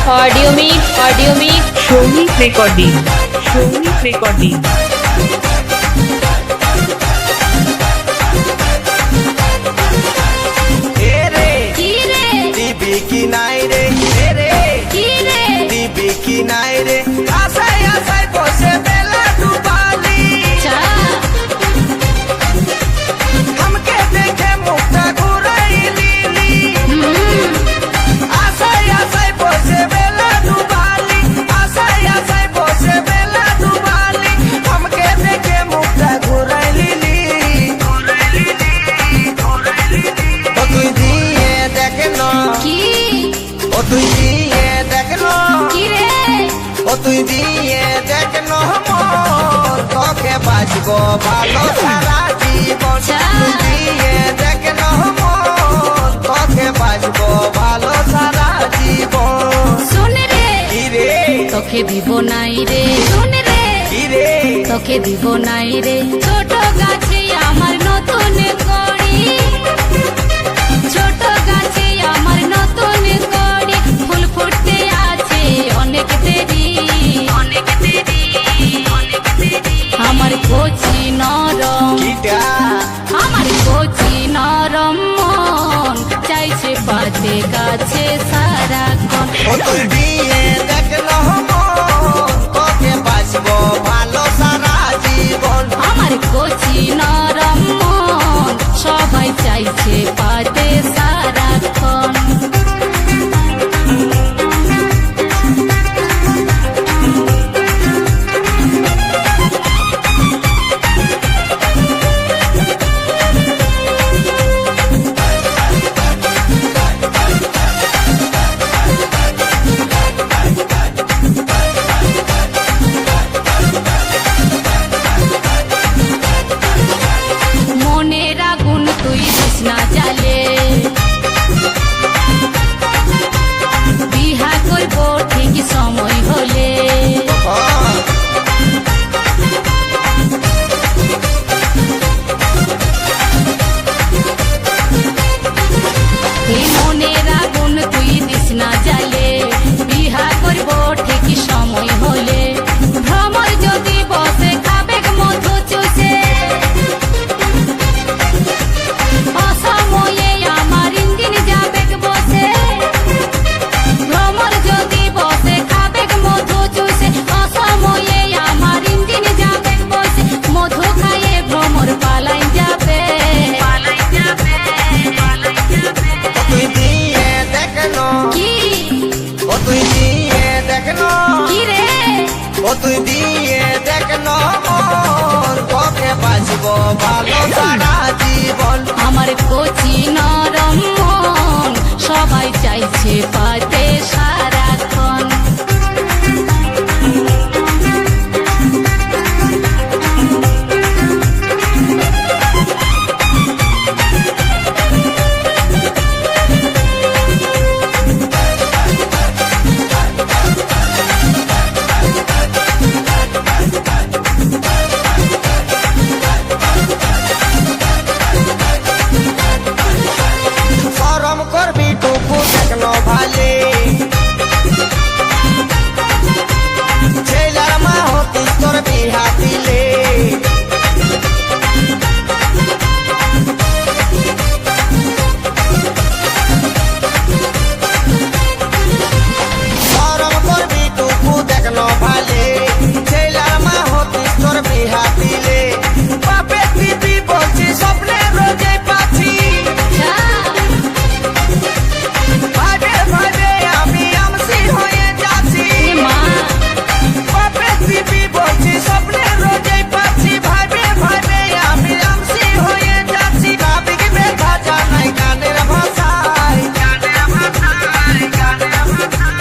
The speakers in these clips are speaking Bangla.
ऑडियो मिक्स সৌমিক রেকর্ডিং কি নাই রে রে দিবি কি নাই রে আশায় আশায় বসে বেলা ডুবালি हमके देखे मुखटा घुराइली आशाय आशाय बसे बेला डुबाली आशाय आशाय बसे बेला डुबाली हमके देखे मुखटा घुराइली ओ तुई दिए देखनो ओ तुई दिए देखनो ओ তুই দিয়ে দেখনো মোর তোকে বাঁচবো ভালো সারা জীবন তুই দিয়ে দেখনো মোর তোকে বাঁচবো ভালো সারা জীবন শুন রে কি রে তোকে দিব নাই রে শুন রে কি রে তোকে দিব নাই রে ছোট গাছে আমার নতুন কড়ি ছোট গাছে আমার নতুন কড়ি ফুল ফুটতে আছে অনেক দেরি আমার কচি নরম কিটা আমার কচি নরম মন চাইছে পাতে কাছে সারাক্ষণ ও তুই দিয়ে দেখনো মোর তোকে বাঁচবো ভালো সারা জীবন আমার কচি নরম মন সবাই চাইছে পাতে সারাক্ষণ মনের আগুন তুই দিস না জ্বালে বিহা করব ঠিক সময় হলে এই মনের আগুন তুই দিস না জ্বালে বিহা করব ঠিক সময় হলে ভ্রমর যদি বসে খাবে মধু চুষে অসময়ে আমার ইঞ্জিন যাবে বসে ভ্রমর যদি বসে খাবে মধু চুষে অসময়ে আমার ইঞ্জিন যাবে বসে মধু খাইয়ে ভ্রমর পালাই যাবে তুই দিয়ে দেখনো কি ও তুই দিয়ে দেখনো কি রে ও তুই দিয়ে দেখনো মোর তোকে বাঁচবো ভালো সারা জীবন আমার কচি নরম মন সবাই চাইছে পাতে সারাক্ষণ শরম করবি টুকু দেখনো ভালে ছেলার মা হতিস তোর বিহা দিলে শরম করবি টুকু দেখনো ভালে ছেলার মা হতিস তোর বিহা দিলে বাপে দিবি বলছি স্বপ্নে রোজে পাচ্ছি ভাবে ভাবে আমি আমসি হয়ে যাচ্ছি মা বাপে দিবি বলছি স্বপ্নে রোজে পাচ্ছি ভাবে ভাবে আমি আমসি হয়ে যাচ্ছি ভাবি ব্যথা জানাই গানের ভাষায়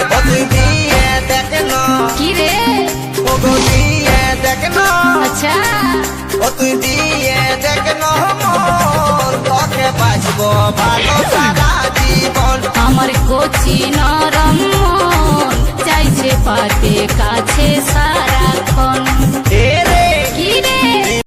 ও তুই দিয়ে দেখনো কি রে ও গো দিয়ে দেখনো আচ্ছা ও তুই দিয়ে দেখনো মোর তোকে বাঁচবো ভালো সারা জীবন আমার কচি নরম মন চাইছে পাতে কাছে